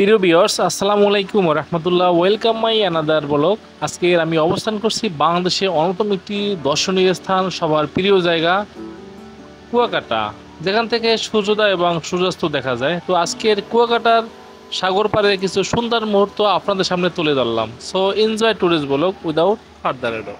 প্রিয় ভিউয়ার্স, আসসালামু আলাইকুম ওয়া রাহমাতুল্লাহ। Welcome my another blog. আজকে আমি অবস্থান করছি বাংলাদেশে অন্যতম একটি দর্শনীয় স্থান, সবার প্রিয় জায়গা কুয়াকাটা, যেখান থেকে সূর্যোদয় এবং সূর্যাস্ত দেখা যায়। তো আজকের কুয়াকাটার সাগর পাড়ে কিছু সুন্দর মুহূর্ত আপনাদের সামনে তুলে ধরলাম। So enjoy tourist blog without further ado.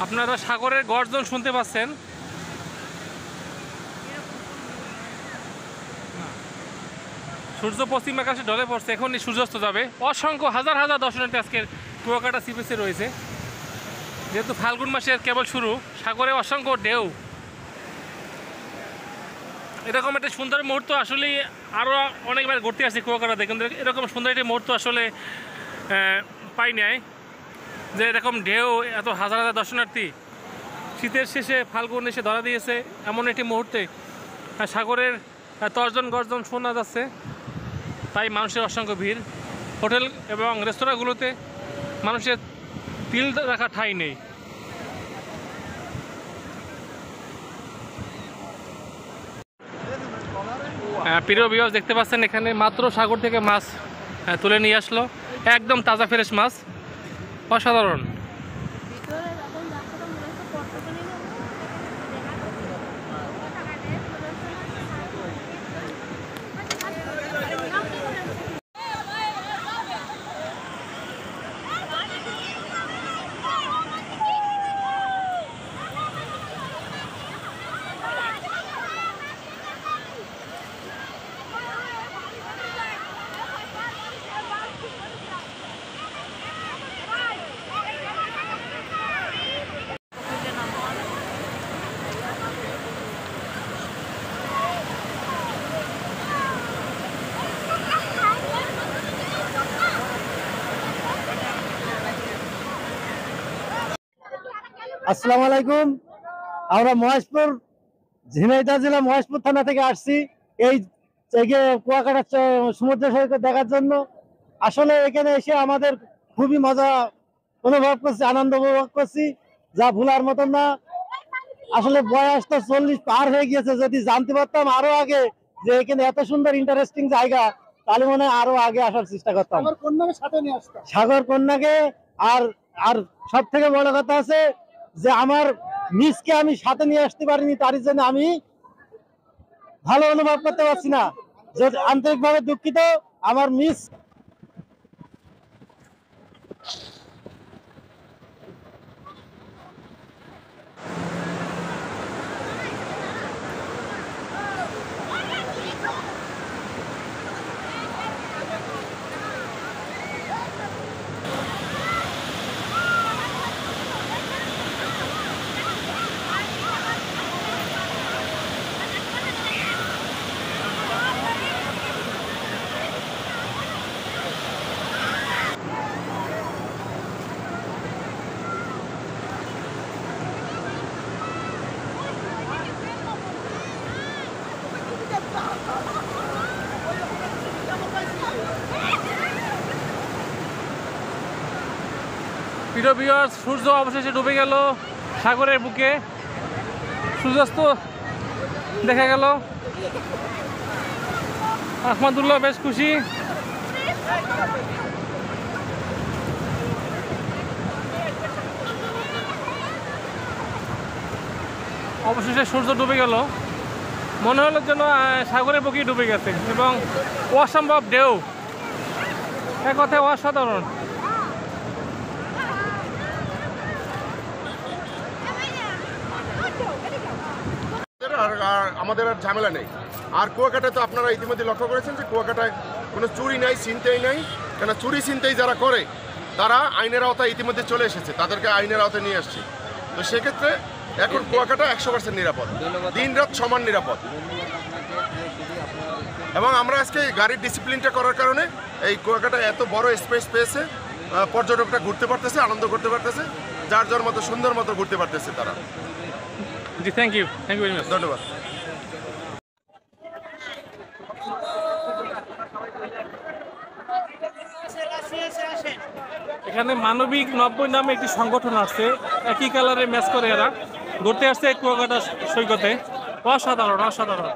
আপনারা সাগরের গর্জন শুনতে পাচ্ছেন। সূর্য পশ্চিম আকাশে ঢলে পড়ছে, এখনই সূর্যাস্ত যাবে। অসংখ্য হাজার হাজার দর্শনার্থী আজকের কুয়াকাটা সি বিচে রয়েছে। যেহেতু ফাল্গুন মাসের কেবল শুরু, সাগরে অসংখ্য ঢেউ। এরকম একটা সুন্দর মুহূর্ত আসলে আরও অনেকবার ঘুরতে আসছি কুয়াকাটাতে, কিন্তু এরকম সুন্দর একটি মুহূর্ত আসলে পাই নাই, যে এরকম ঢেউ, এত হাজার হাজার দর্শনার্থী শীতের শেষে ফাল্গুন এসে ধরা দিয়েছে এমন একটি মুহূর্তে সাগরের তর্জন গর্জন শোনা যাচ্ছে। তাই মানুষের অসংখ্য ভিড়। হোটেল এবং রেস্তোরাঁগুলোতে মানুষের তিল রাখা ঠাঁই নেই। প্রিয় ভিউয়ার্স, দেখতে পাচ্ছেন এখানে মাত্র সাগর থেকে মাছ তুলে নিয়ে আসলো, একদম তাজা ফ্রেশ মাছ, অসাধারণ। আসসালামু আলাইকুম। আমরা মহেশপুর, ঝিনাইদহ জেলা মহেশপুর থানা থেকে আসছি এই কুয়াকাটা সমুদ্র সৈকত দেখার জন্য। আসলে এখানে এসে আমাদের খুবই মজা অনুভব করছি, আনন্দ উপভোগ করছি, যা ভুলার মতন না। আসলে বয়স তো 40 পার হয়ে গিয়েছে, যদি জানতে পারতাম আরো আগে যে এখানে এত সুন্দর ইন্টারেস্টিং জায়গা, তাহলে মনে হয় আরো আগে আসার চেষ্টা করতাম। সাগর কন্যাকে। আর আর সব থেকে বড় কথা আছে যে আমার মিসকে আমি সাথে নিয়ে আসতে পারিনি, তার জন্য আমি ভালো অনুভব করতে পারছি না। আন্তরিকভাবে দুঃখিত। আমার মিস প্রিয় ভিউয়ার্স, সূর্য অবশেষে ডুবে গেল সাগরের বুকে। সূর্যাস্ত দেখা গেল। আহমদুল্লাহ বেশ খুশি। অবশেষে সূর্য ডুবে গেল। মনে হলো যেন সাগরের বুকেই ডুবে গেছে এবং অসম্ভব ঢেউ, এক কথায় অসাধারণ। আমাদের আর ঝামেলা নেই। আর কুয়াকাটায় তো আপনারা ইতিমধ্যে লক্ষ্য করেছেন যে কুয়াকাটায় কোনো চুরি নাই, ছিনতাই নাই। কেন চুরি ছিনতাই যারা করে তারা আইনের আওতায় ইতিমধ্যে চলে এসেছে, তাদেরকে আইনের আওতায় নিয়ে আসছে। তো সেক্ষেত্রে এখন কুয়াকাটা 100% নিরাপদ, দিন রাত সমান নিরাপদ। এবং আমরা আজকে গাড়ির ডিসিপ্লিনটা করার কারণে এই কুয়াকাটা এত বড় স্পেস পেয়েছে, পর্যটকরা ঘুরতে পারতেছে, আনন্দ করতে পারতেছে, যার যার মতো সুন্দর মতো ঘুরতে পারতেছে তারা। জি, থ্যাংক ইউ ভেরি মাচ। ধন্যবাদ। এখানে মানবিক 90 নামে একটি সংগঠন আছে, একই কালারে ম্যাচ করে এরা ঘুরতে আসছে কুয়াকাটা সৈকতে। অসাধারণ অসাধারণ।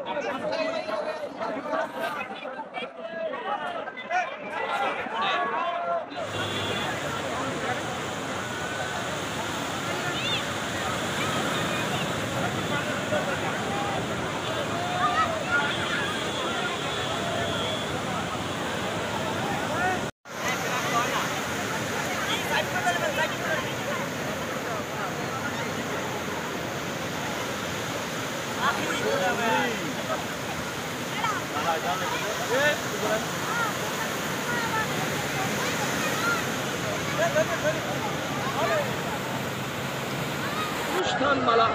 অনুষ্ঠান মালা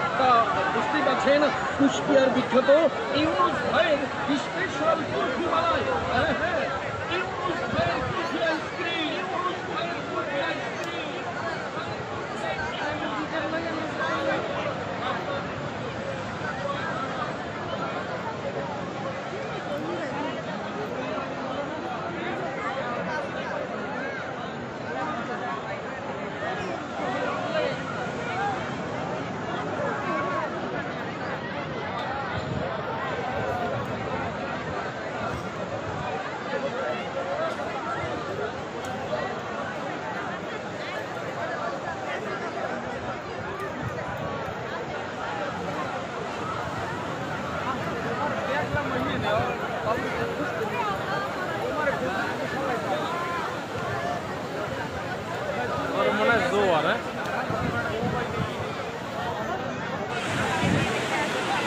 বুঝতেই পারছেন, কুষ্টিয়ার বিখ্যাত ইউনুস ভাইয়ের স্পেশাল কুলফি মালায়। হ্যাঁ হ্যাঁ, ইউনুস ভাইয়ের কুলফি আইসক্রিম, ইউনুস ভাইয়ের কুলফি আইসক্রিম।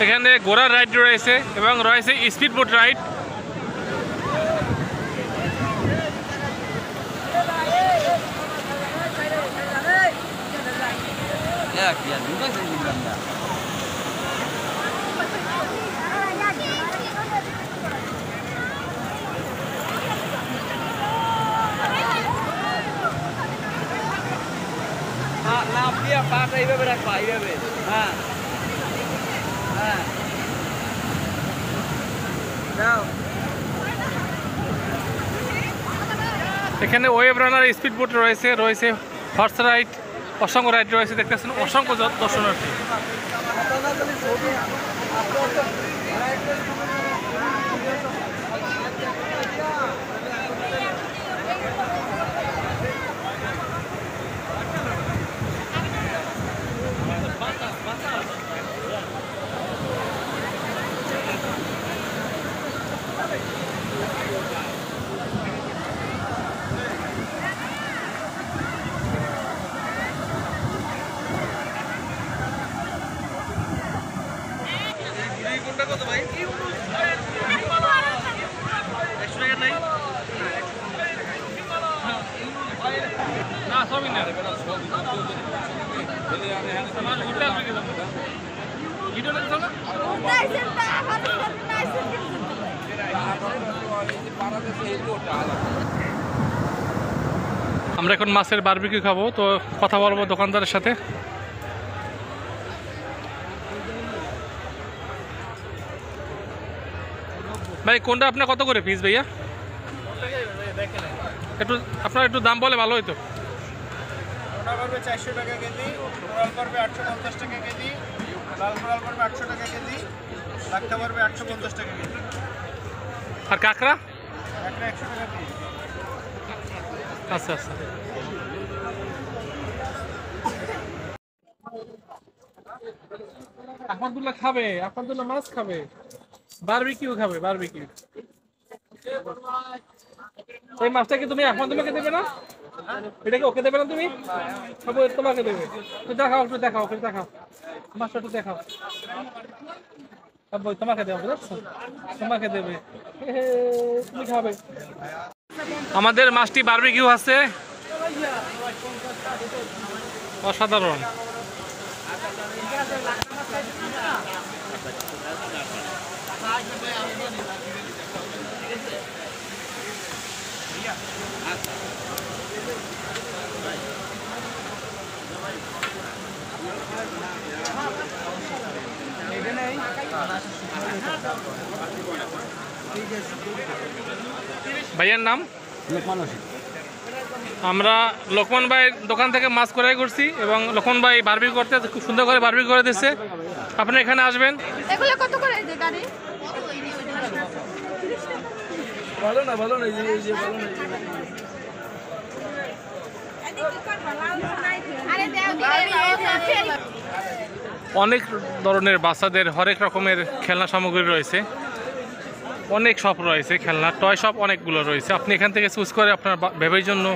এখানে ঘোড়ার রাইড রয়েছে এবং রয়েছে স্পিড বোট রাইড। লাভ দিয়ে পাটা এইভাবে রাখবা, এইভাবে। হ্যাঁ হ্যাঁ, দাও। এখানে ওয়েব রানার, স্পিড বোট রয়েছে, রয়েছে হর্স রাইড, অসংখ্য রাইড রয়েছে। দেখতেছেন অসংখ্য দর্শনার্থী। কোনটা কত ভাই? ইউনুস ভাইয়ের কুলফি মালা 100 টাকা নাই? ইউনুস ভাইয়ের না সবই না। আমার ঘুরতে আসবে কি দাম? ভিডিও লাগছে না? আমরা এখন মাছের বারবিকিউ খাবো, তো কথা বলবো দোকানদারের সাথে। ভাই কোনটা আপনার কত করে পিস ভাইয়া? একটু আপনার একটু দাম বলে ভালো হইতো। ওটা পড়বে 400 টাকা কেজি, কোরাল পড়বে 850 টাকা কেজি, লাল কোরাল পড়বে 800 টাকা কেজি, লাক্কা পড়বে 850 টাকা কেজি, আর কাঁকড়া? একটা 100 টাকা কেজি। আচ্ছা আচ্ছা। আহমদুল্লাহ খাবে, আহমদুল্লাহ মাছ খাবে, বারবিকিউ খাবে, বারবিকিউ। এই মাছটা কি তুমি আহমদুল্লাহকে দেবে না? এটা কি ওকে দেবে না তুমি? সবাই তোমাকে দেবে। তুই দেখাও, একটু দেখাও, একটু দেখাও মাছটা, একটু দেখাও। তোমাকে দেবে, বুঝছো? তোমাকে দেবে, তুমি খাবে। আমাদের মাছটি বারবিকিউ আছে, অসাধারণ। ভাইয়ের নাম? আমরা লোকমান ভাইয়ের দোকান থেকে মাছ ক্রয় করছি এবং লোকমান ভাই বারবিকিউ করতে খুব সুন্দর করে বারবিকিউ করে দিচ্ছে। আপনি এখানে আসবেন। এগুলো কত করে যে গাড়ি? ভালো না, ভালো না, এই যে ভালো না। আরে দেও, অনেক ধরনের বাচ্চাদের হরেক রকমের খেলনা সামগ্রী রয়েছে, অনেক শপ রয়েছে, খেলনা টয় শপ অনেকগুলো রয়েছে। আপনি এখান থেকে চুজ করে আপনার বেবির জন্য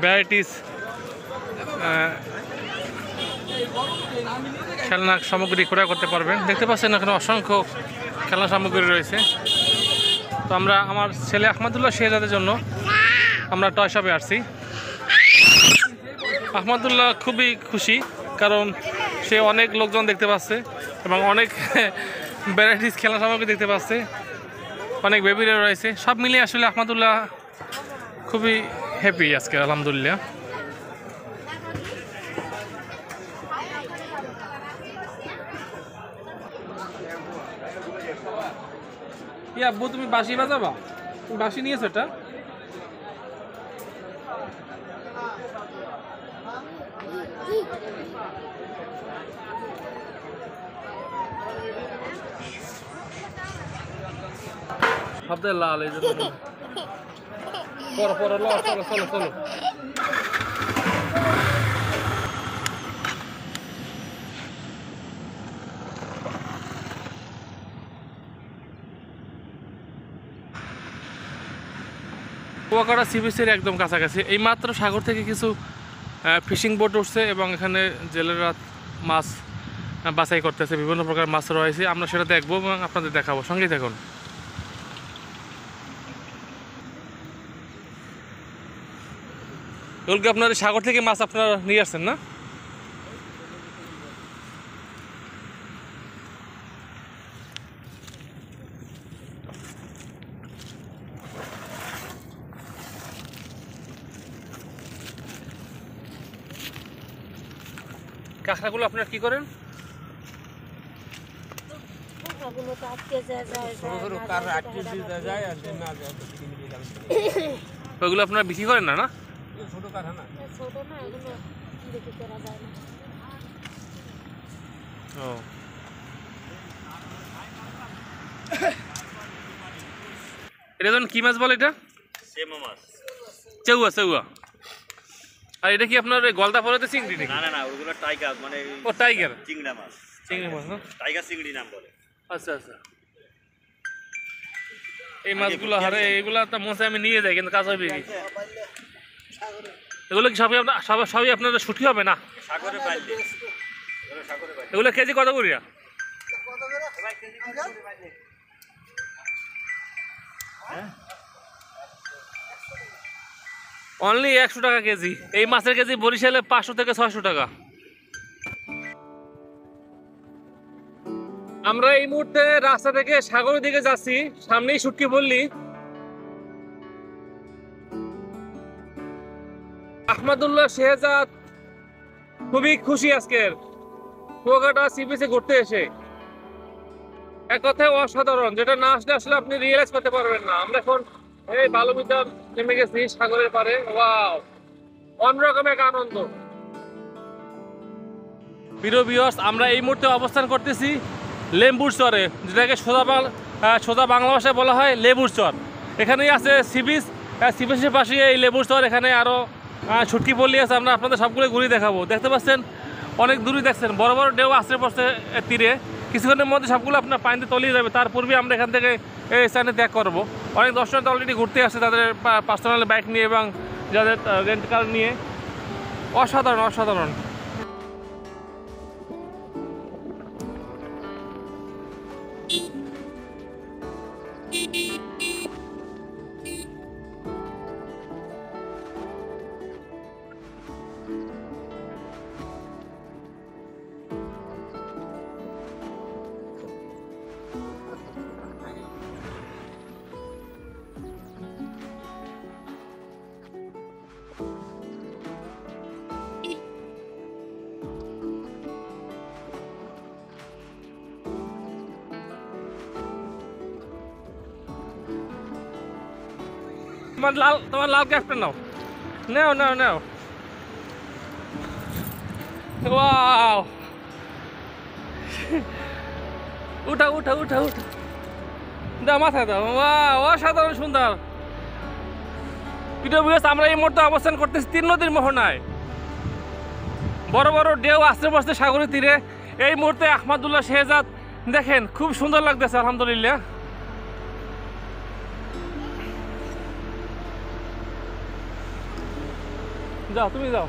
ভ্যারাইটিস খেলনা সামগ্রী ক্রয় করতে পারবেন। দেখতে পাচ্ছেন এখানে অসংখ্য খেলনা সামগ্রী রয়েছে। তো আমরা আমার ছেলে আহমদুল্লাহ শেহজাদের জন্য আমরা টয় শপে আসছি। আহমদুল্লাহ খুবই খুশি, কারণ সে অনেক লোকজন দেখতে পাচ্ছে এবং অনেক ভ্যারাইটিস খেলনা সামগ্রী দেখতে পাচ্ছে, অনেক বেবিরা রয়েছে। সব মিলিয়ে আসলে আহমদুল্লাহ খুবই হ্যাপি আজকে, আলহামদুলিল্লাহ। আব্বু তুমি বাঁশি বাজাবা? তুমি বাঁশি নিয়েছো এটা? শব্দে লাল, এই জন্য। পড়ো পড়ো, চলো চলো চলো। কুয়াকাটা সি বিচের একদম কাছাকাছি। এই মাত্র সাগর থেকে কিছু ফিশিং বোট উঠছে এবং এখানে জেলেরা মাছ বাছাই করতেছে, বিভিন্ন প্রকার মাছ রয়েছে। আমরা সেটা দেখবো এবং আপনাদের দেখাবো, সঙ্গেই থাকুন। এগুলো আপনার সাগর থেকে মাছ আপনারা নিয়ে আসছেন না? কাঁকড়াগুলো আপনারা কি করেন? ওইগুলো আপনারা বিক্রি করেন না? না ছোট কারখানা, ছোট না, এগুলো বিক্রি করা যায় না। ও, এটা যখন কি মাছ বলে? এটা চেউয়া, চেউয়া। আর এটা কি আপনার গলদা পড়াতে চিংড়ি নাকি? না না না, ওগুলো টাইগার, মানে ও টাইগার, চিংড়া মাছ, চিংড়ি মাছ না? টাইগার চিংড়ি নাম বলে। আচ্ছা আচ্ছা। এই মাছগুলো হারে, এগুলো তো মোচে আমি নিয়ে যাই, কিন্তু কাঁচা বিক্রি। এগুলো কি সবই আপনার, সবই আপনাদের ছুটি হবে না? সাগরে পাইলে, সাগরে পাইলে এগুলো কেজি কত করিয়া? কত অনলি 100 টাকা কেজি। এই মাছের কেজি বরিশালে 500 থেকে 600 টাকা। আমরা এই মুহূর্তে রাস্তা থেকে সাগরের দিকে যাচ্ছি, সামনেই শুটকি পল্লী। আহমদুল্লাহ শেহজাদ খুবই খুশি আজকের কুয়াকাটা সি বিচে ঘুরতে এসে। এক কথায় অসাধারণ, যেটা না আসলে আসলে আপনি রিয়েলাইজ করতে পারবেন না। আমরা এখন এই বালুমিটার নেমে গেছি সাগরের পারে। ওয়াও, অন্যরকম এক আনন্দ। প্রিয় ভিউয়ার্স, আমরা এই মুহূর্তে অবস্থান করতেছি লেম্বুর চরে, যেটাকে সোজা বাংলা ভাষায় বলা হয় লেবুর চর। এখানেই আছে সি বিচ, সি বিচের পাশে এই লেবুর চর। এখানে আরও শুটকি পল্লী আছে, আমরা আপনাদের সবগুলো ঘুরে দেখাবো। দেখতে পাচ্ছেন অনেক দূরে দেখছেন বড় বড় ঢেউ আশ্রয় পড়ছে তীরে। কিছুক্ষণের মধ্যে সবগুলো আপনার পানিতে তলিয়ে যাবে। তার পূর্বে আমরা এখান থেকে এই স্থানে ত্যাগ করবো। অনেক দর্শনার্থী অলরেডি ঘুরতে আসছে তাদের পার্সোনাল বাইক নিয়ে এবং যাদের রেন্ট কার নিয়ে। অসাধারণ অসাধারণ। তোমার লাল ক্যাপটা নাও, নাও নাও নাও। ওয়াও, উঠা উঠা উঠা উঠা, দাও মাথায় দাও। ওয়াও, অসাধারণ সুন্দর। প্রিয় ভিউয়ার্স, আমরা এই মুহূর্তে অবস্থান করতেছি 3 নদীর মোহনায়। বড় বড় ঢেউ আশ্রয় পড়ছে সাগরের তীরে। এই মুহূর্তে আহমদুল্লাহ শেহজাদ দেখেন, খুব সুন্দর লাগতেছে আলহামদুলিল্লাহ। যাও, তুমি যাও।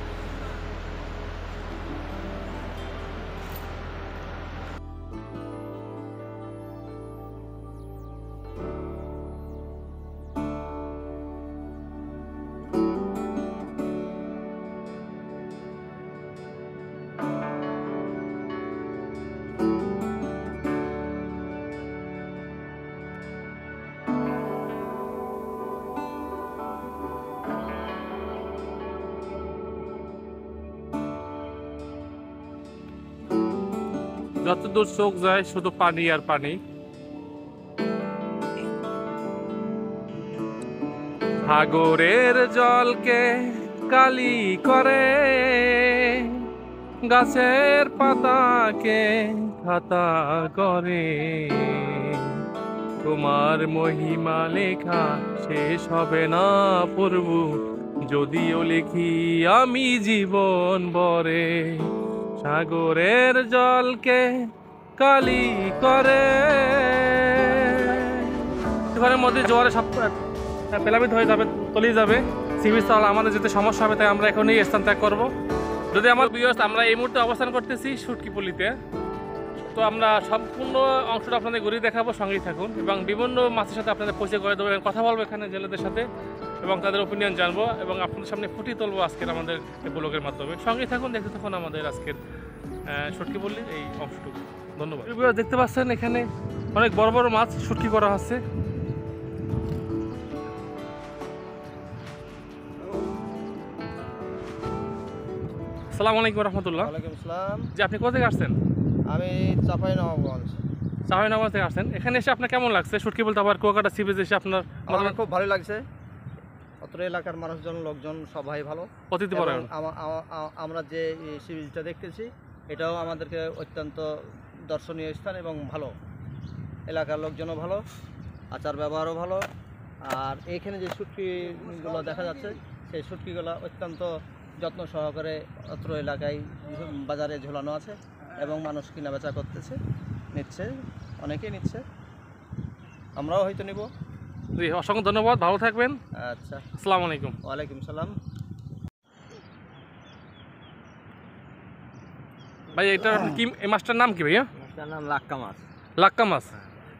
যতদূর চোখ যায় শুধু পানি আর পানি। সাগরের জলকে কালি করে, গাছের পাতাকে খাতা করে। তোমার মহিমা লেখা শেষ হবে না প্রভু, যদিও লিখি আমি জীবন ভরে। সাগরের জলকে কালি করে। ঘরের মধ্যে জোয়ারে সব প্লাবিত হয়ে যাবে, তলিয়ে যাবে। সি বিচ তাহলে আমাদের যেতে সমস্যা হবে, তাই আমরা এখন এই স্থান ত্যাগ করবো। যদি আমার ভিউয়ার্স, আমরা এই মুহূর্তে অবস্থান করতেছি শুটকি পল্লীতে। তো আমরা সম্পূর্ণ অংশটা আপনাদের ঘুরিয়ে দেখাবো, সঙ্গেই থাকুন এবং বিভিন্ন মাছের সাথে আপনাদের পরিচয় করে দেবো এবং কথা বলবো এখানে জেলেদের সাথে এবং তাদের ওপিনিয়ন জানবো এবং আপনাদের সামনে ফুটিয়ে তুলবো আজকের আমাদের ব্লগের মাধ্যমে। সঙ্গেই থাকুন, দেখতে থাকুন আমাদের আজকের শুটকি পল্লীর এই অংশটুকু। ধন্যবাদ। দেখতে পাচ্ছেন এখানে অনেক বড় বড় মাছ শুটকি করা হচ্ছে। আসসালামু আলাইকুম রহমতুল্লাহ। ওয়ালাইকুম আসসালাম। যে আপনি কোথা থেকে আসছেন? আমি চাঁপাইনবাবগঞ্জ। চাঁপাইনবাবগঞ্জ থেকে আসছেন। এখানে এসে আপনার কেমন লাগছে? শুটকি বলতে আবার কুয়াকাটা সি বিচে এসে আপনার আমার খুব ভালো লাগছে। অত্র এলাকার মানুষজন, লোকজন সবাই ভালো, অতিথিপরায়ণ। আমরা যে সি বিচটা দেখতেছি এটাও আমাদেরকে অত্যন্ত দর্শনীয় স্থান এবং ভালো। এলাকার লোকজনও ভালো, আচার ব্যবহারও ভালো। আর এখানে যে শুটকিগুলো দেখা যাচ্ছে, সেই শুটকিগুলো অত্যন্ত যত্ন সহকারে অত্র এলাকায় বাজারে ঝোলানো আছে এবং মানুষ কিনা বেচা করতেছে, নিচ্ছে, অনেকেই নিচ্ছে, আমরাও হয়তো নিব। জি, অসংখ্য ধন্যবাদ, ভালো থাকবেন। আচ্ছা, আসসালামু আলাইকুম। ওয়ালাইকুম সালাম। ভাই এটার কি, এই মাছটার নাম কি ভাইয়া? মাছটার নাম লাক্কা মাছ। লাক্কা মাছ,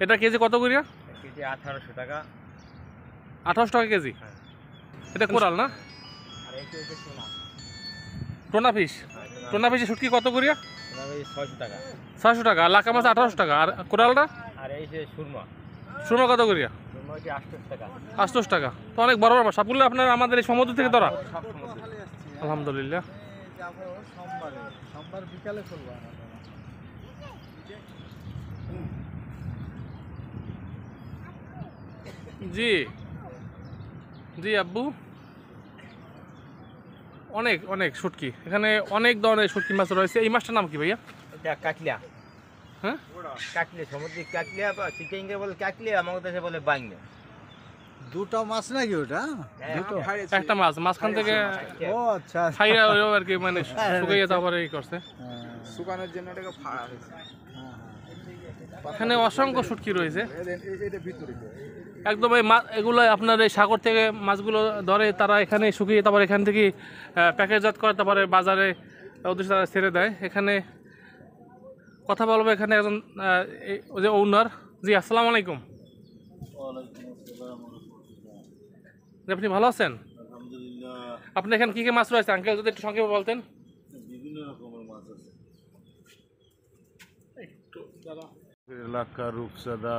এটা কেজি কত করিয়া? কেজি 1800 টাকা। 1800 টাকা কেজি। এটা কোরাল না? আর এই হচ্ছে সোনা, টোনা ফিশ। টোনা ফিশে শুটকি কত করিয়া? সোনা ভাই 600 টাকা। 600 টাকা। আর লাক্কা মাছ 1800 টাকা। আর কোরালটা? আর এই যে সুরমা, সুরমা কত করিয়া? সুরমা হচ্ছে 800 টাকা। 800 টাকা। তো অনেক বড় বড় মাছ। সবগুলো আপনার আমাদের এই সমুদ্র থেকে ধরা? সব সমুদ্র। আলহামদুলিল্লাহ। সোমবার বিকালে খুলবো। জি জি আব্বু, অনেক অনেক শুটকি এখানে, অনেক ধরনের শুটকি মাছ রয়েছে। এই মাছটার নাম কি ভাইয়া? এটা কাকলিয়া। হ্যাঁ, কাকলিয়া, সমুদ্রিক কাকলিয়া বা চিকেঙ্গে বলে কাকলিয়া, আমাদের দেশে বলে বাংলা। দুটো মাছ নাকি ওটা? দুটো একটা মাছ মাঝখান থেকে ও আচ্ছা খাইয়া আর কি, মানে শুকিয়ে তারপরে এই করছে। শুকানোর জন্য এটাকে ফাড়া হয়েছে। এখানে অসংখ্য শুটকি রয়েছে এটা ভিতরে একদম। এই মাছ এগুলো আপনার এই সাগর থেকে মাছগুলো ধরে, তারা এখানে শুকিয়ে তারপর এখান থেকে প্যাকেটজাত করে তারপরে বাজারে উদ্দেশ্যে তারা ছেড়ে দেয়। এখানে কথা বলবো এখানে একজন ওই যে ওনার। জি আসসালামু আলাইকুম। জি, আপনি ভালো আছেন? আপনি এখানে কী কী মাছ রয়েছে আঙ্কেল যদি একটু সংক্ষেপে বলতেন। বিভিন্ন রকমের মাছ আছে, লাক্কা, রূপসাদা,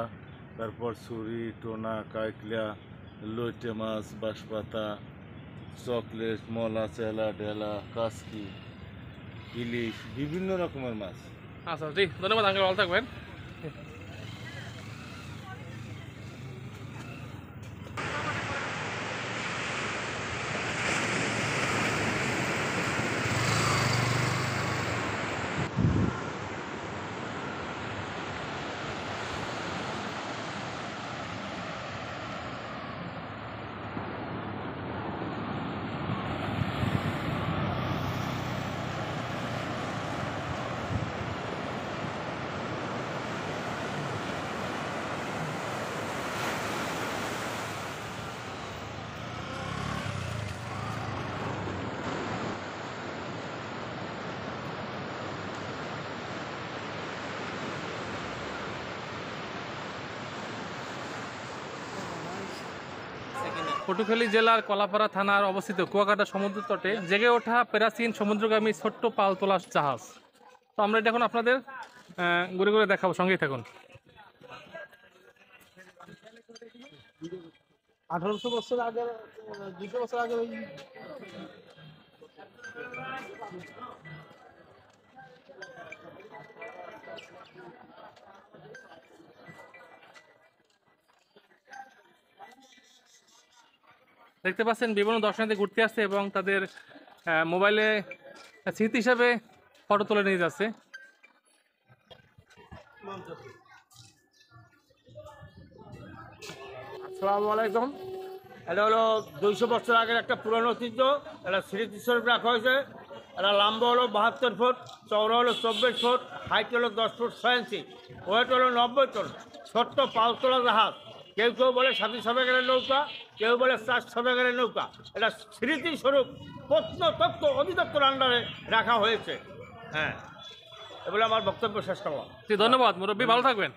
তারপর ছুরি, টোনা, কাইকলিয়া, লইটে মাছ, বাঁশপাতা, চকলেট, মলা, চেলা, ডেলা, কাসকি, ইলিশ, বিভিন্ন রকমের মাছ। আচ্ছা জি, ধন্যবাদ আঙ্কেল, ভালো থাকবেন। পটুয়াখালী জেলার কলাপাড়া থানার অবস্থিত কুয়াকাটা সমুদ্র তটে জেগে ওঠা প্যারাসিন সমুদ্রগামী ছোট্ট পালতোলা জাহাজ। তো আমরা এটা এখন আপনাদের ঘুরে ঘুরে দেখাবো, সঙ্গেই থাকুন। 1800 বছর আগে, 200 বছর আগে ওই দেখতে পাচ্ছেন বিভিন্ন দর্শনার্থী ঘুরতে আসছে এবং তাদের মোবাইলে স্মৃতি হিসাবে ফটো তুলে নিয়ে যাচ্ছে। আসসালামু আলাইকুম। এটা হলো 200 বছর আগের একটা পুরনো ঐতিহ্য। এটা স্মৃতিস্বরূপ রাখা হয়েছে। এটা লম্বা হলো 72 ফুট, চওড়া হলো 24 ফুট, হাইট হলো 10 ফুট 6 ইঞ্চি, ওয়েট হলো 90 টন। ছোট্ট পালতোলা জাহাজ, কেউ কেউ বলে 27 নৌকা, কেউ বলে 4 নৌকা। এটা স্মৃতিস্বরূপ প্রত্নতত্ত্ব অধিদপ্তর আন্ডারে রাখা হয়েছে। হ্যাঁ, এগুলো আমার বক্তব্য শেষ করলাম। জি ধন্যবাদ মুরব্বী, ভালো থাকবেন।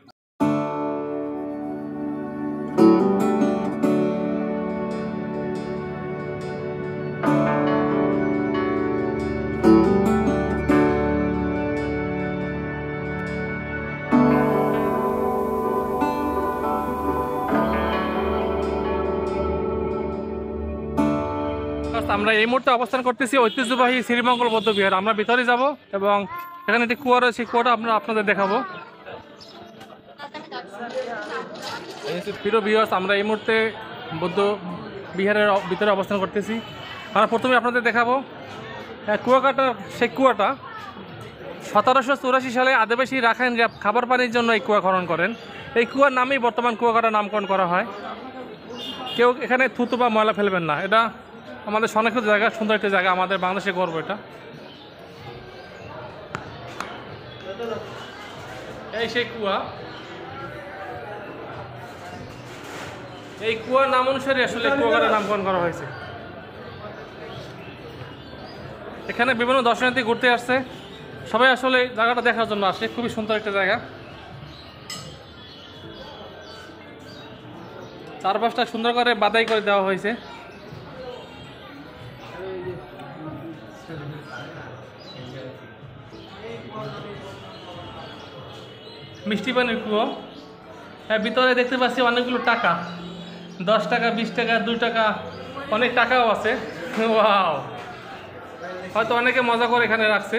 আমরা এই মুহূর্তে অবস্থান করতেছি ঐতিহ্যবাহী শ্রীমঙ্গল বৌদ্ধ বিহার। আমরা ভিতরে যাব এবং এখানে একটি কুয়া রয়েছে, কুয়াটা আমরা আপনাদের দেখাবো। প্রিয় ভিউয়ার্স, আমরা এই মুহূর্তে বৌদ্ধ বিহারের ভিতরে অবস্থান করতেছি। আমরা প্রথমে আপনাদের দেখাবো কুয়াকাটার সেই কুয়াটা। 1784 সালে আদিবাসী রাখাইন খাবার পানির জন্য এই কুয়া খনন করেন। এই কুয়ার নামেই বর্তমান কুয়াকাটা নামকরণ করা হয়। কেউ এখানে থুতু বা ময়লা ফেলবেন না, এটা আমাদের সংরক্ষিত জায়গা, সুন্দর একটা জায়গা, আমাদের বাংলাদেশে গর্ব এটা। এই সেই কুয়া, এই কুয়ার নাম অনুসারে আসলে কুয়াকাটার নামকরণ করা হয়েছে। এখানে বিভিন্ন দর্শনার্থী ঘুরতে আসছে, সবাই আসলে জায়গাটা দেখার জন্য আসে। খুবই সুন্দর একটা জায়গা। চারপাশটা সুন্দর করে বাদাই করে দেওয়া হয়েছে। মিষ্টি পানির কুয়ো। হ্যাঁ, ভিতরে দেখতে পাচ্ছি অনেকগুলো টাকা, 10 টাকা, 20 টাকা, 2 টাকা, অনেক টাকাও আছে। ওয়াও, হয়তো অনেকে মজা করে এখানে রাখছে।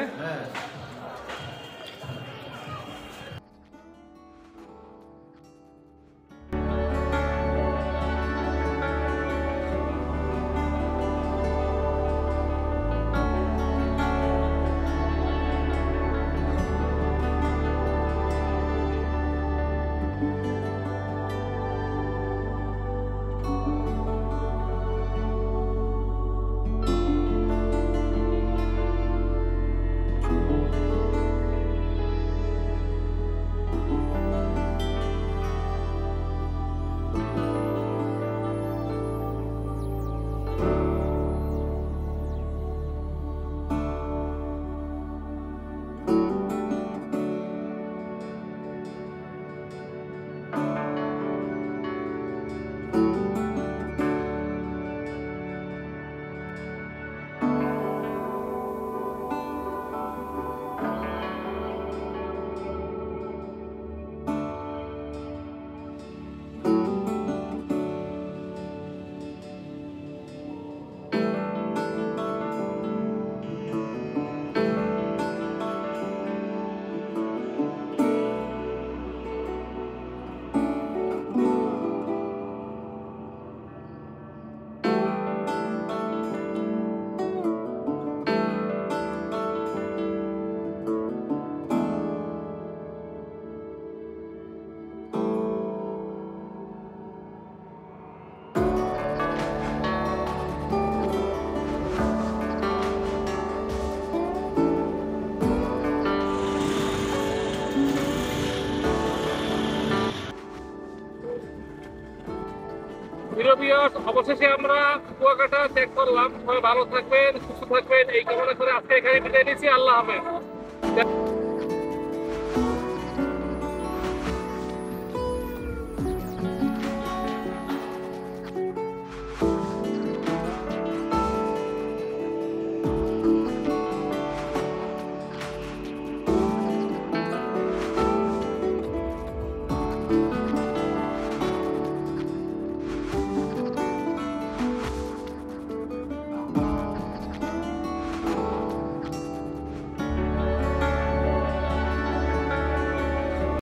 অবশেষে আমরা কুয়াকাটা ত্যাগ করলাম। সবাই ভালো থাকবেন, সুস্থ থাকবেন এই কামনা করে আজকে এখানে বিদায় নিচ্ছি। আল্লাহ হাফেজ।